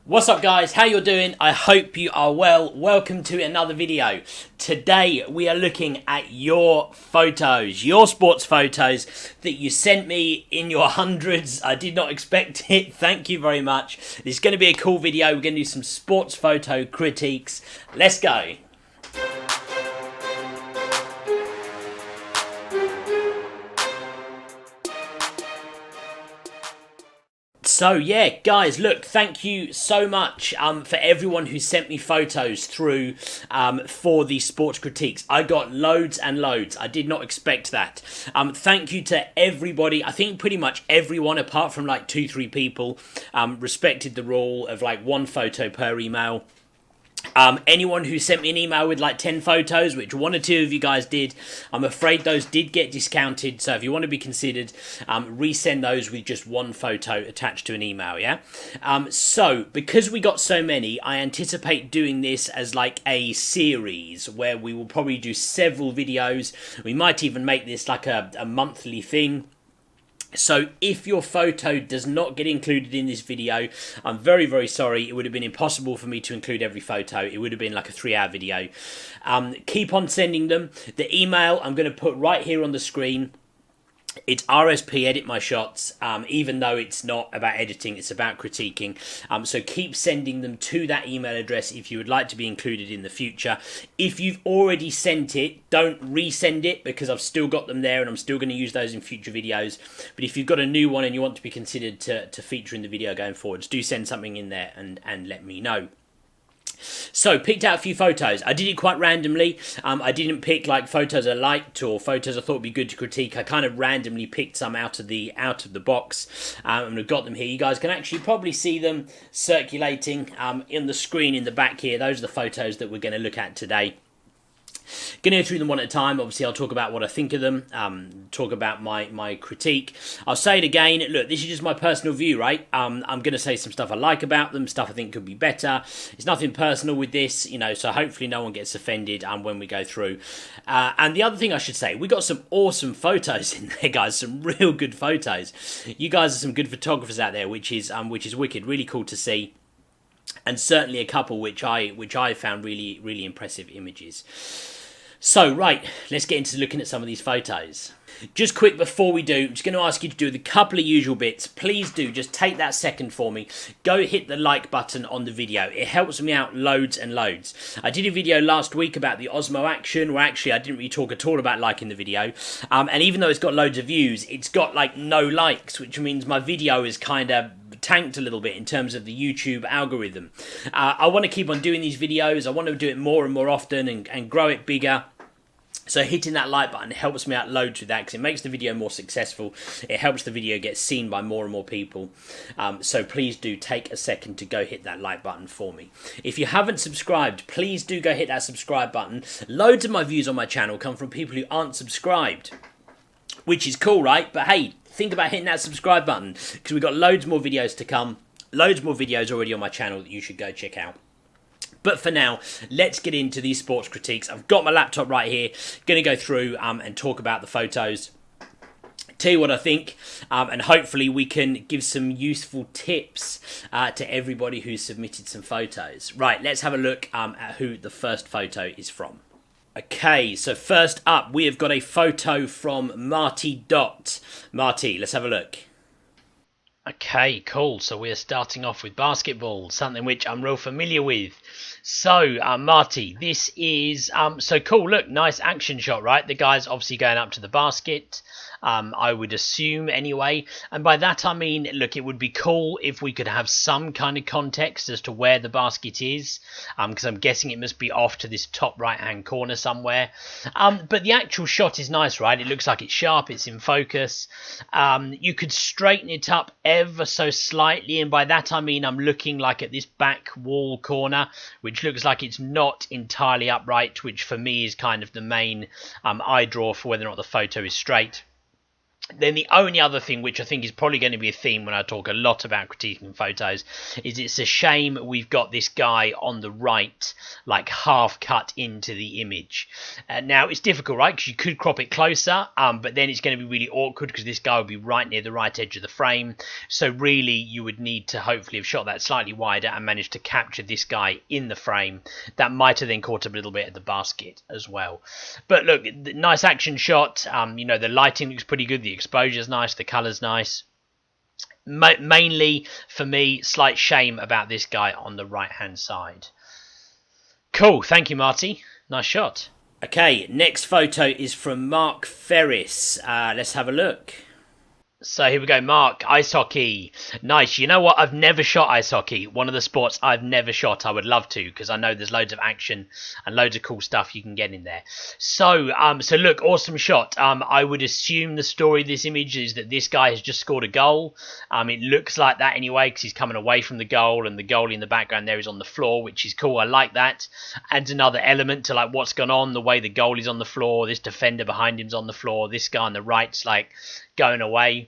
What's up guys, how you doing? I hope you are well. Welcome to another video. Today we are looking at your photos, your sports photos that you sent me in your hundreds. I did not expect it. Thank you very much. This is going to be a cool video. We're going to do some sports photo critiques. Let's go. So yeah, guys, look, thank you so much for everyone who sent me photos through for the sports critiques. I got loads and loads. I did not expect that. Thank you to everybody. I think pretty much everyone, apart from like 2-3 people, respected the rule of like one photo per email. Anyone who sent me an email with like 10 photos, which 1 or 2 of you guys did, I'm afraid those did get discounted. So if you want to be considered, resend those with just 1 photo attached to an email, yeah? So because we got so many, I anticipate doing this as like a series where we will probably do several videos. We might even make this like a monthly thing. So if your photo does not get included in this video, I'm very, very sorry. It would have been impossible for me to include every photo. It would have been like a 3-hour video. Keep on sending them. The email I'm going to put right here on the screen. It's RSP Edit My Shots, even though it's not about editing, it's about critiquing. So keep sending them to that email address if you would like to be included in the future. If you've already sent it, don't resend it because I've still got them there and I'm still going to use those in future videos. But if you've got a new one and you want to be considered to feature in the video going forwards, do send something in there and let me know. So, picked out a few photos. I did it quite randomly. I didn't pick like photos I liked or photos I thought would be good to critique. I kind of randomly picked some out of the box, and I've got them here. You guys can actually probably see them circulating in the screen in the back here. Those are the photos that we're going to look at today. Going to go through them one at a time. Obviously, I'll talk about what I think of them, talk about my critique. I'll say it again. Look, this is just my personal view, right? I'm going to say some stuff I like about them, stuff I think could be better. It's nothing personal with this, you know, so hopefully no one gets offended when we go through. And the other thing I should say, we got some awesome photos in there, guys, some real good photos. You guys are some good photographers out there, which is wicked, really cool to see. And certainly a couple which I found really, really impressive images. So, right, let's get into looking at some of these photos. Just quick before we do, I'm just going to ask you to do the couple of usual bits. Please do, just take that second for me. Go hit the like button on the video. It helps me out loads and loads. I did a video last week about the Osmo Action, where actually I didn't really talk at all about liking the video. And even though it's got loads of views, it's got like no likes, which means my video is kind of tanked a little bit in terms of the YouTube algorithm. I want to keep on doing these videos. I want to do it more and more often and grow it bigger. So hitting that like button helps me out loads with that because it makes the video more successful. It helps the video get seen by more and more people. So please do take a second to go hit that like button for me. If you haven't subscribed, please do go hit that subscribe button. Loads of my views on my channel come from people who aren't subscribed, which is cool, right? But hey, think about hitting that subscribe button because we've got loads more videos to come. Loads more videos already on my channel that you should go check out. But for now, let's get into these sports critiques. I've got my laptop right here. Going to go through and talk about the photos. Tell you what I think, and hopefully we can give some useful tips to everybody who's submitted some photos. Right, let's have a look at who the first photo is from. Okay, so first up, we have got a photo from Marty Dot. Marty, let's have a look. Okay, cool. So we're starting off with basketball, something which I'm real familiar with. So, Marty, this is, so cool. Look, nice action shot, right? The guy's obviously going up to the basket. I would assume anyway. And by that I mean, look, it would be cool if we could have some kind of context as to where the basket is, because I'm guessing it must be off to this top right hand corner somewhere. But the actual shot is nice, right? It looks like it's sharp, it's in focus. You could straighten it up ever so slightly, and by that I mean I'm looking like at this back wall corner, which looks like it's not entirely upright, which for me is kind of the main eye draw for whether or not the photo is straight. Then the only other thing, which I think is probably going to be a theme when I talk a lot about critiquing photos, is it's a shame we've got this guy on the right, like half cut into the image. Now, it's difficult, right? Because you could crop it closer, but then it's going to be really awkward because this guy would be right near the right edge of the frame. So really, you would need to hopefully have shot that slightly wider and managed to capture this guy in the frame. That might have then caught a little bit of the basket as well. But look, nice action shot. The lighting looks pretty good. The exposure's nice, the colour's nice. Mainly, for me, slight shame about this guy on the right-hand side. Cool, thank you, Marty. Nice shot. Okay, next photo is from Mark Ferris. Let's have a look. So here we go, Mark, ice hockey. Nice. You know what? I've never shot ice hockey. One of the sports I've never shot. I would love to, because I know there's loads of action and loads of cool stuff you can get in there. So look, awesome shot. I would assume the story of this image is that this guy has just scored a goal. It looks like that anyway, because he's coming away from the goal, and the goalie in the background there is on the floor, which is cool. I like that. Adds another element to like what's gone on, the way the goalie's on the floor, this defender behind him's on the floor, this guy on the right's like going away.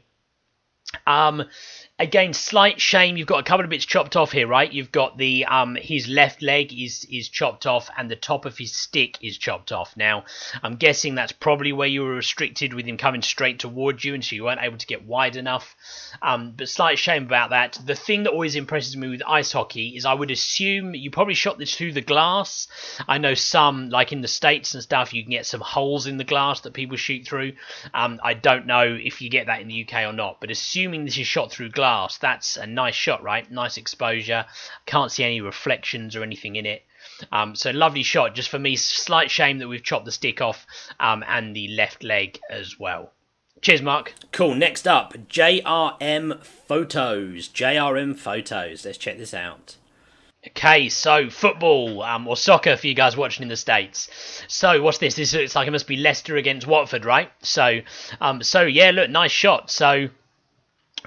Again, slight shame. You've got a couple of bits chopped off here, right? You've got the his left leg is chopped off, and the top of his stick is chopped off. Now, I'm guessing that's probably where you were restricted with him coming straight towards you, and so you weren't able to get wide enough. But slight shame about that. The thing that always impresses me with ice hockey is I would assume you probably shot this through the glass. I know some, like in the States and stuff, you can get some holes in the glass that people shoot through. I don't know if you get that in the UK or not, but assuming this is shot through glass, that's a nice shot, right? Nice exposure. Can't see any reflections or anything in it. So lovely shot. Just for me, slight shame that we've chopped the stick off and the left leg as well. Cheers, Mark. Cool. Next up, JRM Photos. JRM Photos. Let's check this out. Okay, so football, or soccer for you guys watching in the States. So what's this? This looks like it must be Leicester against Watford, right? So yeah, look, nice shot. So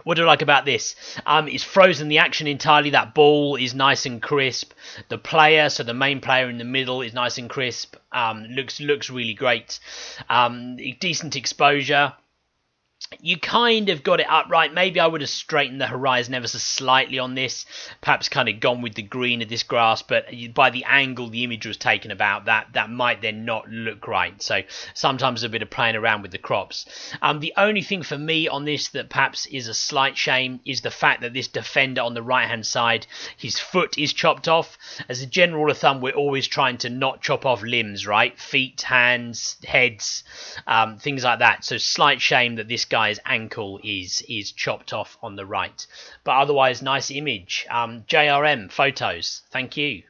what do I like about this? It's frozen the action entirely. That ball is nice and crisp. The player, so the main player in the middle, is nice and crisp. Looks really great. Decent exposure. You kind of got it upright. Maybe I would have straightened the horizon ever so slightly on this. Perhaps kind of gone with the green of this grass. But by the angle the image was taken about, that might then not look right. So sometimes a bit of playing around with the crops. The only thing for me on this that perhaps is a slight shame is the fact that this defender on the right-hand side, his foot is chopped off. As a general rule of thumb, we're always trying to not chop off limbs, right? Feet, hands, heads, things like that. So slight shame that this guy's ankle is chopped off on the right, but otherwise nice image. JRM Photos, thank you.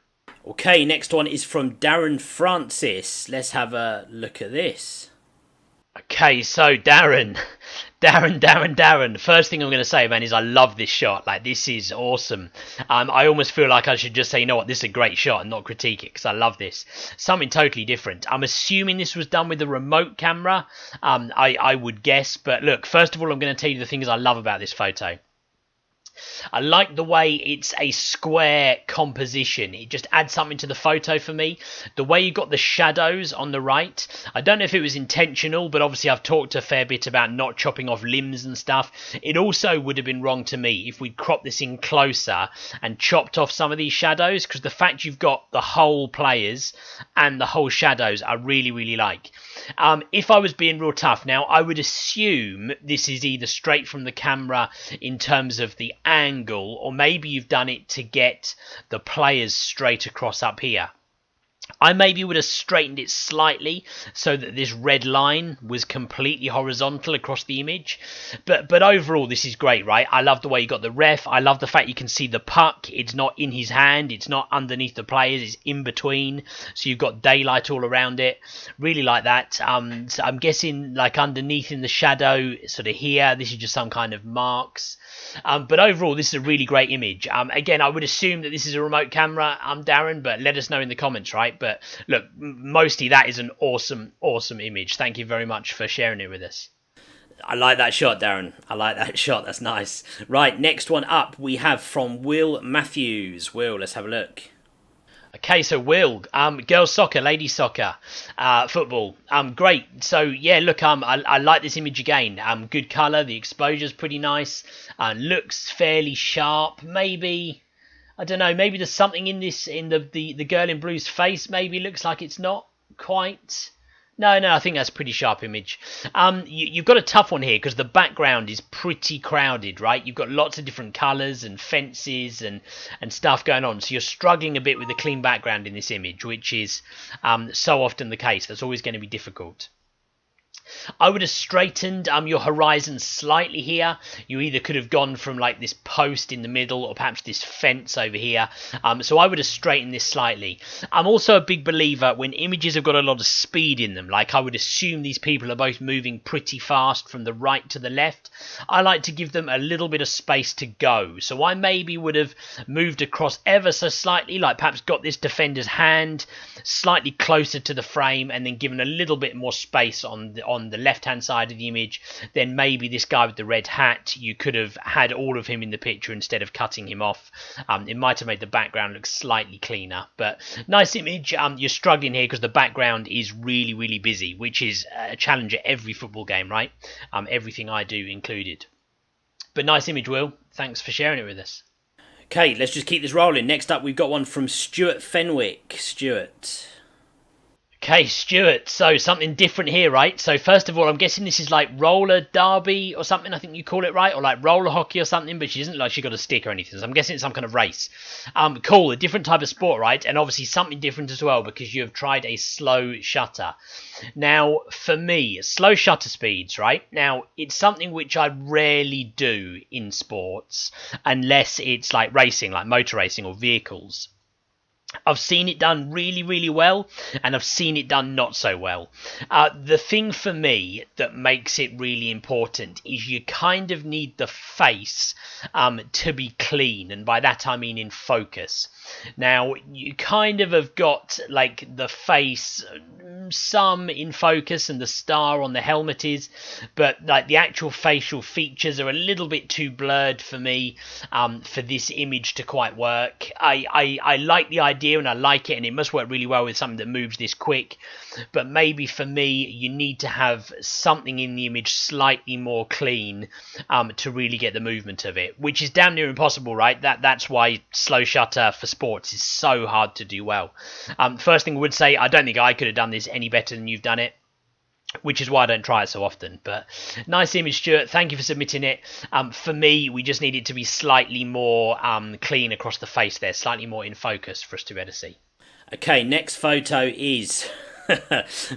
Okay, next one is from Darren Francis. Let's have a look at this. Okay, so Darren. First thing I'm going to say, man, is I love this shot. Like, this is awesome. I almost feel like I should just say, you know what, this is a great shot and not critique it, because I love this. Something totally different. I'm assuming this was done with a remote camera. I would guess. But look, first of all, I'm going to tell you the things I love about this photo. I like the way it's a square composition. It just adds something to the photo for me. The way you got the shadows on the right, I don't know if it was intentional, but obviously I've talked a fair bit about not chopping off limbs and stuff. It also would have been wrong to me if we'd cropped this in closer and chopped off some of these shadows, because the fact you've got the whole players and the whole shadows I really, really like. If I was being real tough, now I would assume this is either straight from the camera in terms of the angle, or maybe you've done it to get the players straight across up here. I maybe would have straightened it slightly so that this red line was completely horizontal across the image. But overall, this is great, right? I love the way you got the ref. I love the fact you can see the puck. It's not in his hand. It's not underneath the players. It's in between. So you've got daylight all around it. Really like that. So I'm guessing like underneath in the shadow, sort of here, this is just some kind of marks. But overall, this is a really great image. Again, I would assume that this is a remote camera, Darren, but let us know in the comments, right? But look, mostly that is an awesome, awesome image. Thank you very much for sharing it with us. I like that shot, Darren. I like that shot. That's nice. Right, next one up we have from Will Matthews. Will, let's have a look. Okay, so Will, girls soccer, ladies soccer, football, great. So yeah, look, I like this image again. Good color, the exposure's pretty nice, looks fairly sharp. Maybe, I don't know, maybe there's something in this, in the girl in blue's face. Maybe looks like it's not quite. No, I think that's a pretty sharp image. You've got a tough one here because the background is pretty crowded, right? You've got lots of different colours and fences and stuff going on. So you're struggling a bit with the clean background in this image, which is so often the case. That's always going to be difficult. I would have straightened your horizon slightly here. You either could have gone from like this post in the middle or perhaps this fence over here. So I would have straightened this slightly. I'm also a big believer when images have got a lot of speed in them. Like I would assume these people are both moving pretty fast from the right to the left. I like to give them a little bit of space to go. So I maybe would have moved across ever so slightly, like perhaps got this defender's hand slightly closer to the frame and then given a little bit more space on the left-hand side of the image. Then maybe this guy with the red hat, you could have had all of him in the picture instead of cutting him off. It might have made the background look slightly cleaner, but nice image. You're struggling here because the background is really, really busy, which is a challenge at every football game, right? Everything I do included. But nice image, Will. Thanks for sharing it with us. Okay, let's just keep this rolling. Next up, we've got one from Stuart Fenwick. Stuart. Okay, Stuart, so something different here, right? So first of all, I'm guessing this is like roller derby or something, I think you call it, right? Or like roller hockey or something, but she doesn't look like she got a stick or anything, so I'm guessing it's some kind of race. Cool, a different type of sport, right? And obviously something different as well because you have tried a slow shutter. Now, for me, slow shutter speeds, right? Now, it's something which I rarely do in sports unless it's like racing, like motor racing or vehicles. I've seen it done really, really well, and I've seen it done not so well. The thing for me that makes it really important is you kind of need the face to be clean, and by that I mean in focus. Now, you kind of have got like the face some in focus and the star on the helmet is, but like the actual facial features are a little bit too blurred for me for this image to quite work. I like the idea and I like it, and it must work really well with something that moves this quick, but maybe for me you need to have something in the image slightly more clean to really get the movement of it, which is damn near impossible, right? That's why slow shutter for sports is so hard to do well. First thing I would say, I don't think I could have done this any better than you've done it, which is why I don't try it so often. But nice image, Stuart. Thank you for submitting it. For me, we just need it to be slightly more clean across the face there, slightly more in focus for us to be able to see. Okay, next photo is...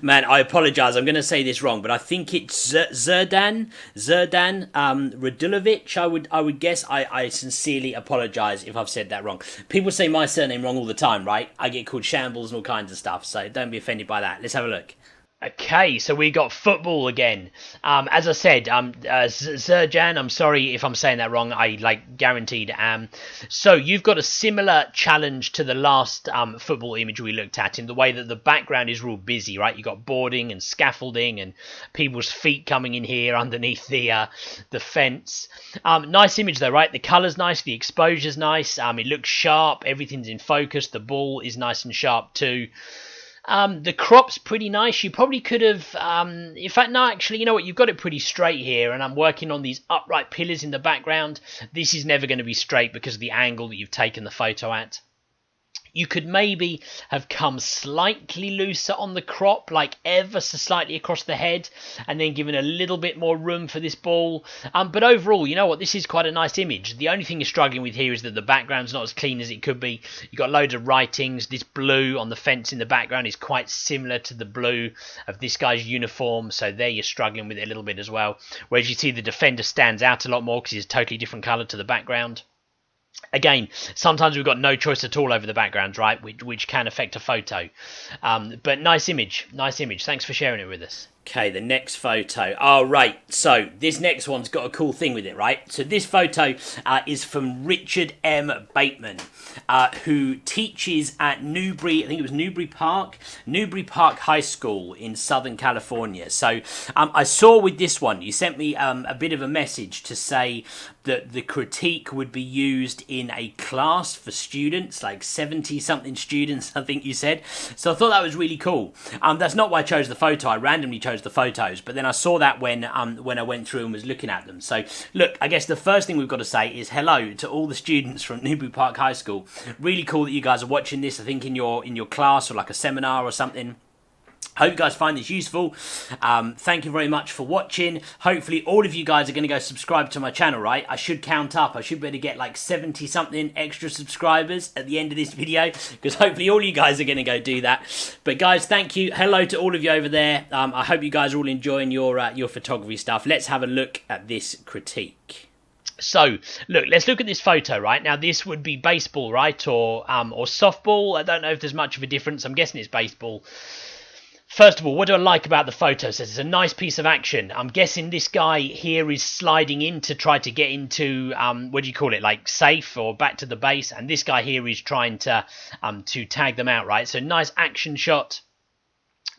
Man, I apologise. I'm going to say this wrong, but I think it's Zerdan Radulovic. I would guess. I sincerely apologise if I've said that wrong. People say my surname wrong all the time, right? I get called Shambles and all kinds of stuff, so don't be offended by that. Let's have a look. Okay, so we got football again. As I said, Zerjan, I'm sorry if I'm saying that wrong. I guaranteed am. So you've got a similar challenge to the last football image we looked at in the way that the background is real busy, right? You've got boarding and scaffolding and people's feet coming in here underneath the fence. Nice image though, right? The colour's nice, the exposure's nice. It looks sharp. Everything's in focus. The ball is nice and sharp too. The crop's pretty nice. You probably could have... in fact, no, actually, you know what? You've got it pretty straight here, and I'm working on these upright pillars in the background. This is never going to be straight because of the angle that you've taken the photo at. You could maybe have come slightly looser on the crop, like ever so slightly across the head, and then given a little bit more room for this ball. But overall, you know what? This is quite a nice image. The only thing you're struggling with here is that the background's not as clean as it could be. You've got loads of writings. This blue on the fence in the background is quite similar to the blue of this guy's uniform, so there you're struggling with it a little bit as well. Whereas you see the defender stands out a lot more because he's a totally different colour to the background. Again, sometimes we've got no choice at all over the backgrounds, right, which can affect a photo. But nice image. Thanks for sharing it with us. Okay, the next photo. Oh, right. So this next one's got a cool thing with it, right? So this photo is from Richard M. Bateman, who teaches at Newbury, I think it was Newbury Park High School in Southern California. So I saw with this one, you sent me a bit of a message to say that the critique would be used in a class for students, like 70-something students, I think you said. So I thought that was really cool. That's not why I chose the photo. I randomly chose the photos, but then I saw that when I went through and was looking at them. So look, I guess the first thing we've got to say is hello to all the students from Newbury Park High School. Really cool that you guys are watching this, I think in your class or like a seminar or something. Hope you guys find this useful. Thank you very much for watching. Hopefully all of you guys are going to go subscribe to my channel, right? I should count up. I should be able to get like 70-something extra subscribers at the end of this video, because hopefully all you guys are going to go do that. But guys, thank you. Hello to all of you over there. I hope you guys are all enjoying your photography stuff. Let's have a look at this critique. So, look, let's look at this photo, right? Now, this would be baseball, right? Or softball. I don't know if there's much of a difference. I'm guessing it's baseball. First of all, what do I like about the photo? So it's a nice piece of action. I'm guessing this guy here is sliding in to try to get into, what do you call it, like safe or back to the base. And this guy here is trying to tag them out, right? So nice action shot.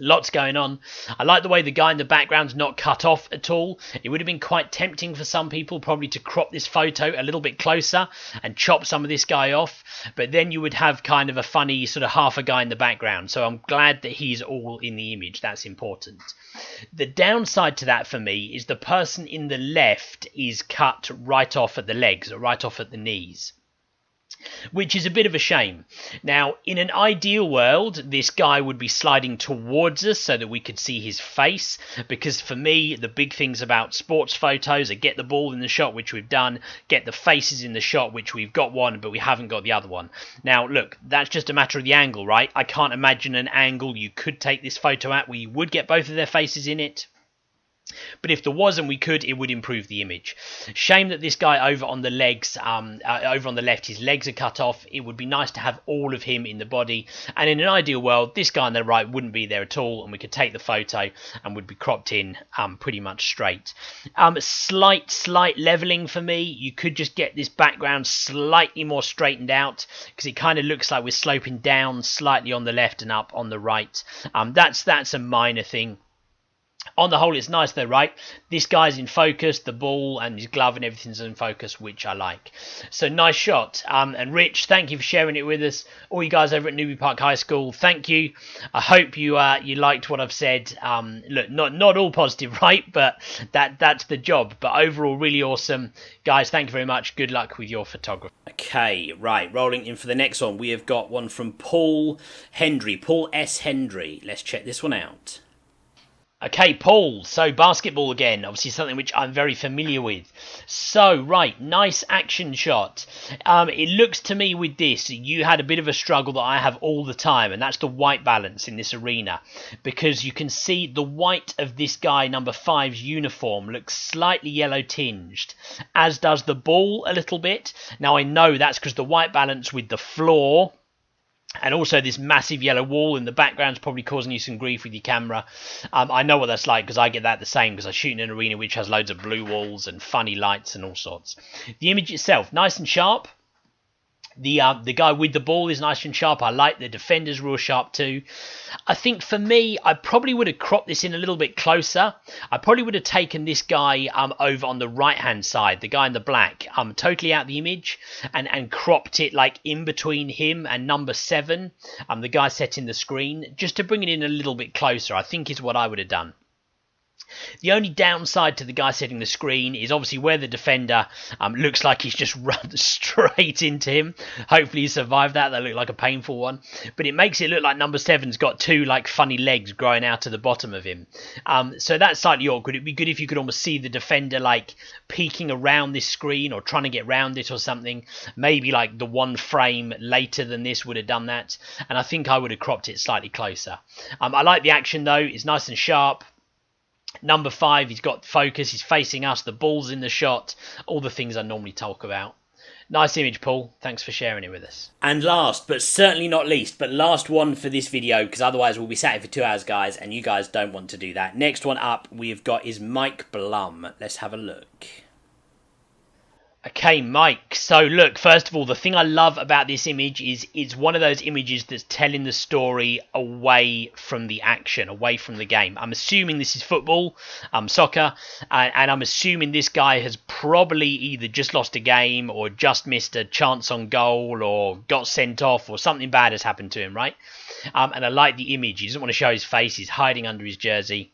Lots going on. I like the way the guy in the background's not cut off at all. It would have been quite tempting for some people probably to crop this photo a little bit closer and chop some of this guy off. But then you would have kind of a funny sort of half a guy in the background. So I'm glad that he's all in the image. That's important. The downside to that for me is the person in the left is cut right off at the legs or right off at the knees, which is a bit of a shame. Now, in an ideal world, this guy would be sliding towards us so that we could see his face, because for me, the big things about sports photos are get the ball in the shot, which we've done, get the faces in the shot, which we've got one, but we haven't got the other one. Now, look, that's just a matter of the angle, right? I can't imagine an angle you could take this photo at where you would get both of their faces in it. But if there wasn't, we could, it would improve the image. Shame that this guy over on the legs, over on the left, his legs are cut off. It would be nice to have all of him in the body. And in an ideal world, this guy on the right wouldn't be there at all, and we could take the photo and would be cropped in pretty much straight. Slight leveling for me. You could just get this background slightly more straightened out, because it kind of looks like we're sloping down slightly on the left and up on the right. That's a minor thing. On the whole, it's nice though, right? This guy's in focus, the ball and his glove and everything's in focus, which I like. So nice shot. And Rich, thank you for sharing it with us. All you guys over at Newbury Park High School, thank you. I hope you liked what I've said. Look, not all positive, right? But that's the job. But overall, really awesome. Guys, thank you very much. Good luck with your photography. Okay, right. Rolling in for the next one. We have got one from Paul Hendry. Paul S. Hendry. Let's check this one out. Okay, Paul, so basketball again, obviously something which I'm very familiar with. So, right, nice action shot. It looks to me with this, you had a bit of a struggle that I have all the time, and that's the white balance in this arena. Because you can see the white of this guy, number 5's uniform, looks slightly yellow tinged, as does the ball a little bit. Now, I know that's because the white balance with the floor, and also this massive yellow wall in the background is probably causing you some grief with your camera. I know what that's like because I get that the same because I shoot in an arena which has loads of blue walls and funny lights and all sorts. The image itself, nice and sharp. The guy with the ball is nice and sharp. I like the defenders real sharp too. I think for me, I probably would have cropped this in a little bit closer. I probably would have taken this guy over on the right hand side, the guy in the black, totally out the image, and cropped it like in between him and number 7, the guy setting the screen, just to bring it in a little bit closer, I think is what I would have done. The only downside to the guy setting the screen is obviously where the defender looks like he's just run straight into him. Hopefully he survived that. That looked like a painful one. But it makes it look like number 7's got 2 like funny legs growing out of the bottom of him. So that's slightly awkward. It'd be good if you could almost see the defender like peeking around this screen or trying to get round it or something. Maybe like the one frame later than this would have done that. And I think I would have cropped it slightly closer. I like the action though. It's nice and sharp. Number 5, he's got focus, he's facing us, the ball's in the shot, all the things I normally talk about. Nice image, Paul. Thanks for sharing it with us. And last, but certainly not least, but last one for this video, because otherwise we'll be sat here for 2 hours, guys, and you guys don't want to do that. Next one up we've got is Mike Blum. Let's have a look. Okay, Mike. So look, first of all, the thing I love about this image is it's one of those images that's telling the story away from the action, away from the game. I'm assuming this is football, soccer, and I'm assuming this guy has probably either just lost a game or just missed a chance on goal or got sent off or something bad has happened to him, right? And I like the image. He doesn't want to show his face. He's hiding under his jersey.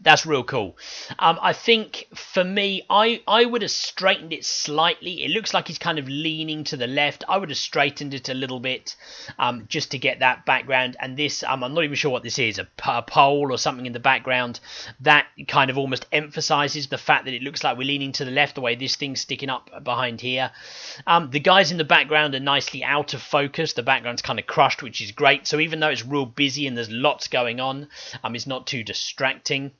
That's real cool. I think for me, I would have straightened it slightly. It looks like he's kind of leaning to the left. I would have straightened it a little bit just to get that background. And this, I'm not even sure what this is, a pole or something in the background. That kind of almost emphasizes the fact that it looks like we're leaning to the left, the way this thing's sticking up behind here. The guys in the background are nicely out of focus. The background's kind of crushed, which is great. So even though it's real busy and there's lots going on, it's not too distracting.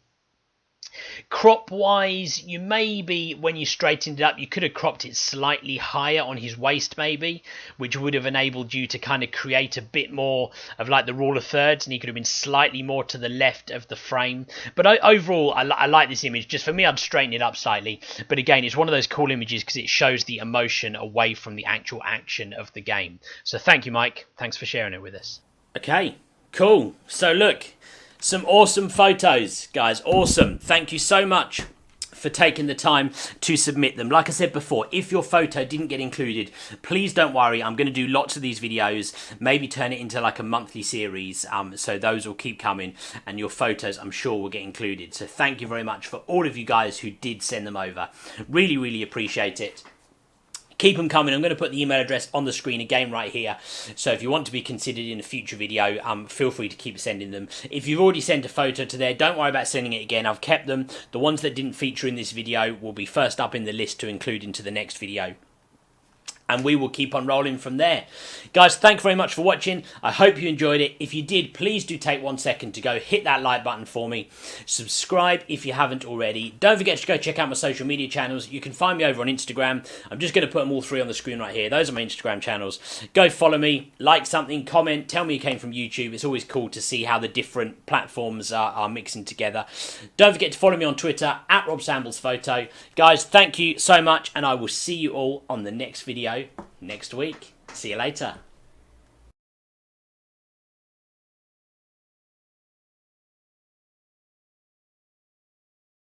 Crop wise, you maybe, when you straightened it up, you could have cropped it slightly higher on his waist maybe, which would have enabled you to kind of create a bit more of like the rule of thirds, and he could have been slightly more to the left of the frame. But overall, I like this image. Just for me, I'd straighten it up slightly. But again, it's one of those cool images because it shows the emotion away from the actual action of the game. So thank you, Mike. Thanks for sharing it with us. Okay, cool. So look, some awesome photos, guys. Awesome. Thank you so much for taking the time to submit them. Like I said before, if your photo didn't get included, please don't worry. I'm going to do lots of these videos, maybe turn it into like a monthly series. So those will keep coming and your photos, I'm sure, will get included. So thank you very much for all of you guys who did send them over. Really, really appreciate it. Keep them coming. I'm going to put the email address on the screen again right here. So if you want to be considered in a future video, feel free to keep sending them. If you've already sent a photo to there, don't worry about sending it again. I've kept them. The ones that didn't feature in this video will be first up in the list to include into the next video. And we will keep on rolling from there. Guys, thank you very much for watching. I hope you enjoyed it. If you did, please do take 1 second to go hit that like button for me. Subscribe if you haven't already. Don't forget to go check out my social media channels. You can find me over on Instagram. I'm just going to put them all 3 on the screen right here. Those are my Instagram channels. Go follow me, like something, comment, tell me you came from YouTube. It's always cool to see how the different platforms are mixing together. Don't forget to follow me on Twitter, @RobSamblesPhoto. Guys, thank you so much, and I will see you all on the next video next week. See you later.